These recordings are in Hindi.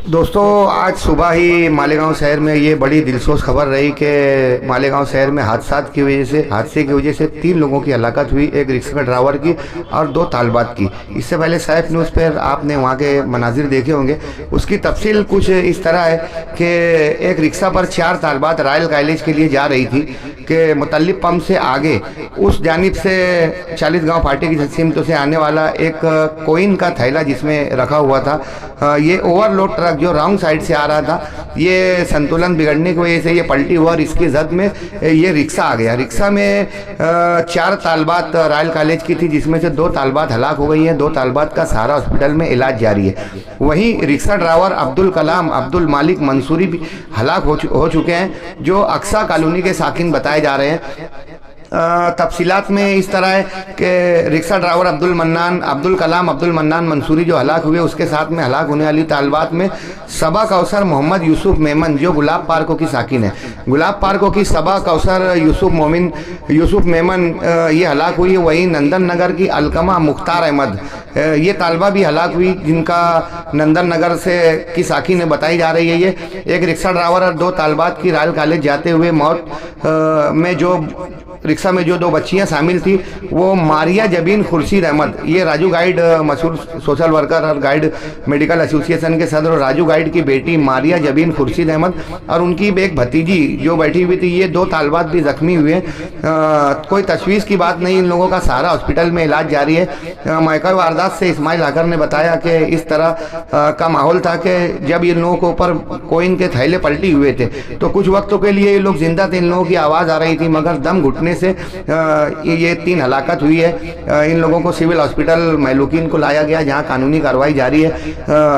दोस्तों, आज सुबह ही मालेगांव शहर में ये बड़ी दिलसोज खबर रही कि मालेगांव शहर में हादसे की वजह से 3 लोगों की हलाकत हुई, एक रिक्शा का ड्राइवर की और 2 तालबात की। इससे पहले सैफ न्यूज़ पर आपने वहाँ के मनाजिर देखे होंगे। उसकी तफसील कुछ इस तरह है कि एक रिक्शा पर 4 तालबात रॉयल कॉलेज के लिए जा रही थी कि मुतल्लिब पंप से आगे उस जानिब से 40 गाँव फाटे की सिमत से आने वाला एक कोइन का थैला जिसमें रखा हुआ था, ये ओवरलोड ट्रक जो रॉन्ग साइड से आ रहा था, ये संतुलन बिगड़ने की वजह से ये पलटी हुआ और इसकी जद में ये रिक्शा आ गया। रिक्शा में 4 तालबात रॉयल कॉलेज की थी, जिसमें से 2 तालबात हलाक हो गई हैं। 2 तालबात का सहारा हॉस्पिटल में इलाज जारी है। वहीं रिक्शा ड्राइवर अब्दुल कलाम अब्दुल मालिक मंसूरी भी हलाक हो चुके हैं, जो अक्सा कॉलोनी के साकिन बताए जा रहे हैं। तफसीलात में इस तरह है कि rickshaw driver Abdul Kalam Abdul mannan Mansuri जो हलाक हुए, उसके साथ में हलाक होने वाली तालबात में सबा कौसर मोहम्मद यूसुफ मेमन जो गुलाब पार्कों की साकिन है। गुलाब पार्कों की सबा कौसर यूसुफ मेमन ये हलाक हुई है। वहीं नंदन नगर की अलकमा मुख्तार अहमद ये तालबा भी हलाक हुई, जिनका नंदन नगर से की साकिन बताई जा रही है। ये एक रिक्शा ड्राइवर और 2 तालबात की रॉयल कॉलेज जाते हुए मौत में जो रिक्शा में जो 2 बच्चियां शामिल थी, वो मारिया जबीन खुर्शीद अहमद, ये राजू गाइड मशहूर सोशल वर्कर और गाइड मेडिकल एसोसिएशन के सदर राजू गाइड की बेटी मारिया जबीन खुर्शीद अहमद और उनकी एक भतीजी जो बैठी हुई थी। ये 2 तालबात भी जख्मी हुए। कोई तशवीश की बात नहीं, इन लोगों का सारा हॉस्पिटल में इलाज जारी है। मौका वारदात से इस्माइल आकर ने बताया कि इस तरह का माहौल था कि जब इन लोगों के ऊपर कोइन के थैले पलटी हुए थे तो कुछ वक्तों के लिए ये लोग जिंदा थे, इन लोगों की आवाज़ आ रही थी, मगर दम घुटने से ये 3 हलाकत हुई है। इन लोगों को सिविल हॉस्पिटल महलूकीन को लाया गया, जहां कानूनी कार्रवाई जारी है।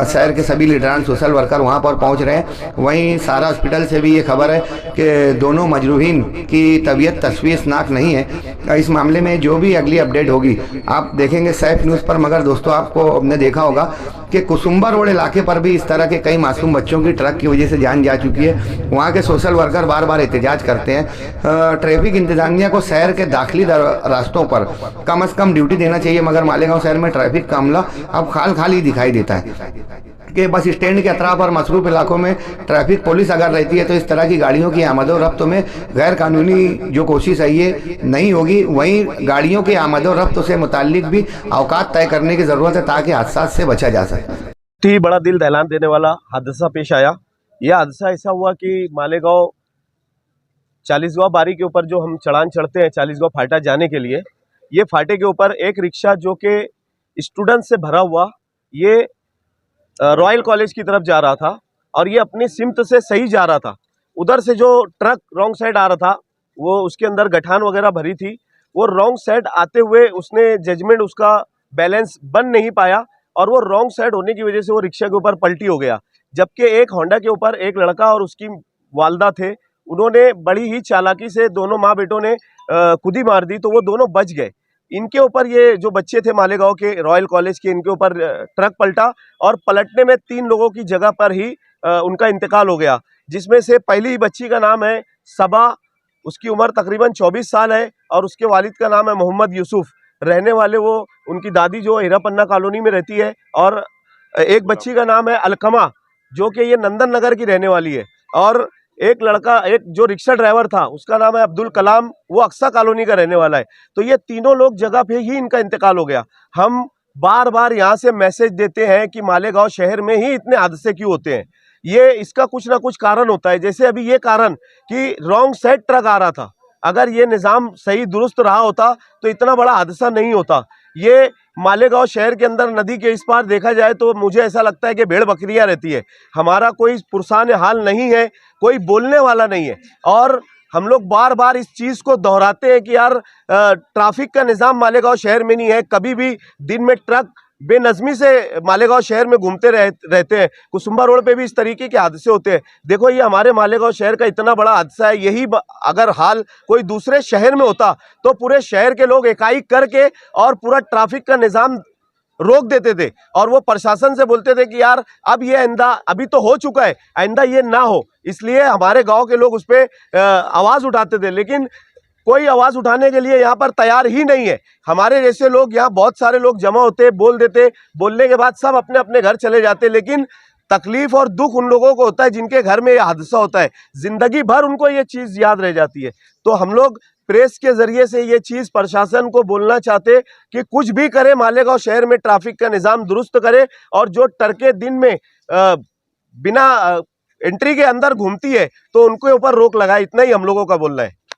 शहर के सभी लीडरान सोशल वर्कर वहां पर पहुंच रहे हैं। वहीं सारा हॉस्पिटल से भी ये खबर है कि दोनों मजरूहीन की तबीयत तशवीशनाक नहीं है। इस मामले में जो भी अगली अपडेट होगी आप देखेंगे सैफ न्यूज़ पर। मगर दोस्तों, आपको आपने देखा होगा कि कुसुम्बा रोड इलाके पर भी इस तरह के कई मासूम बच्चों की ट्रक की वजह से जान जा चुकी है। वहाँ के सोशल वर्कर बार बार एहतजाज करते हैं। ट्रैफिक इंतजामिया को शहर के दाखिली रास्तों पर कम से कम ड्यूटी देना चाहिए, मगर मालेगांव शहर में ट्रैफिक का अमला अब खाली दिखाई देता है कि बस स्टैंड के अतराफ और मसरूफ इलाकों में ट्रैफिक पुलिस अगर रहती है तो इस तरह की गाड़ियों की आमदो रफ्त में गैर कानूनी जो कोशिश है ये नहीं होगी। वहीं गाड़ियों की आमदो रफ्त से मुताल्लिक भी औकात तय करने की ज़रूरत है ताकि हादसा से बचा जा सके। ही बड़ा दिल दहलान देने वाला हादसा पेश आया। यह हादसा ऐसा हुआ कि मालेगांव 40 गाँव बारी के ऊपर जो हम चढ़ान चढ़ते हैं 40 गाँव फाटा जाने के लिए, ये फाटे के ऊपर एक रिक्शा जो कि स्टूडेंट से भरा हुआ ये रॉयल कॉलेज की तरफ जा रहा था और ये अपनी सिमत से सही जा रहा था। उधर से जो ट्रक रॉन्ग साइड आ रहा था वो उसके अंदर गठान वगैरह भरी थी, वो रॉन्ग साइड आते हुए उसने जजमेंट उसका बैलेंस बन नहीं पाया और वो रॉन्ग साइड होने की वजह से वो रिक्शा के ऊपर पलटी हो गया। जबकि एक होंडा के ऊपर एक लड़का और उसकी वालदा थे, उन्होंने बड़ी ही चालाकी से दोनों माँ बेटों ने कुदी मार दी, तो वो दोनों बच गए। इनके ऊपर ये जो बच्चे थे मालेगांव के रॉयल कॉलेज के, इनके ऊपर ट्रक पलटा और पलटने में 3 लोगों की जगह पर ही उनका इंतकाल हो गया, जिसमें से पहली बच्ची का नाम है सबा, उसकी उम्र तकरीबन 24 साल है और उसके वालिद का नाम है मोहम्मद यूसुफ, रहने वाले वो उनकी दादी जो हीरापन्ना कॉलोनी में रहती है, और एक बच्ची का नाम है अलकमा जो कि ये नंदन नगर की रहने वाली है, और एक लड़का एक जो रिक्शा ड्राइवर था उसका नाम है अब्दुल कलाम, वो अक्सा कॉलोनी का रहने वाला है। तो ये तीनों लोग जगह पे ही इनका इंतकाल हो गया। हम बार बार यहाँ से मैसेज देते हैं कि मालेगांव शहर में ही इतने हादसे क्यों होते हैं, ये इसका कुछ ना कुछ कारण होता है। जैसे अभी ये कारण कि रॉन्ग साइड ट्रक आ रहा था, अगर ये निज़ाम सही दुरुस्त रहा होता तो इतना बड़ा हादसा नहीं होता। ये मालेगांव शहर के अंदर नदी के इस पार देखा जाए तो मुझे ऐसा लगता है कि भेड़ बकरियां रहती है। हमारा कोई पुरसान हाल नहीं है, कोई बोलने वाला नहीं है, और हम लोग बार बार इस चीज़ को दोहराते हैं कि यार ट्रैफिक का निज़ाम मालेगांव शहर में नहीं है। कभी भी दिन में ट्रक बेनज़मी से मालेगांव शहर में घूमते रहते हैं। कुसुम्बा रोड पे भी इस तरीके के हादसे होते हैं। देखो, ये हमारे मालेगांव शहर का इतना बड़ा हादसा है, यही अगर हाल कोई दूसरे शहर में होता तो पूरे शहर के लोग इकाई करके और पूरा ट्रैफिक का निज़ाम रोक देते थे और वो प्रशासन से बोलते थे कि यार अब ये आइंदा, अभी तो हो चुका है, आइंदा ये ना हो। इसलिए हमारे गांव के लोग उस पर आवाज़ उठाते थे, लेकिन कोई आवाज़ उठाने के लिए यहाँ पर तैयार ही नहीं है। हमारे जैसे लोग यहाँ बहुत सारे लोग जमा होते, बोल देते, बोलने के बाद सब अपने अपने घर चले जाते, लेकिन तकलीफ और दुख उन लोगों को होता है जिनके घर में ये हादसा होता है, जिंदगी भर उनको ये चीज याद रह जाती है। तो हम लोग प्रेस के जरिए से ये चीज प्रशासन को बोलना चाहते कि कुछ भी करे, मालेगांव शहर में ट्रैफिक का निजाम दुरुस्त करे, और जो ट्रकें दिन में बिना एंट्री के अंदर घूमती है तो उनके ऊपर रोक लगाए। इतना ही हम लोगों का बोलना है।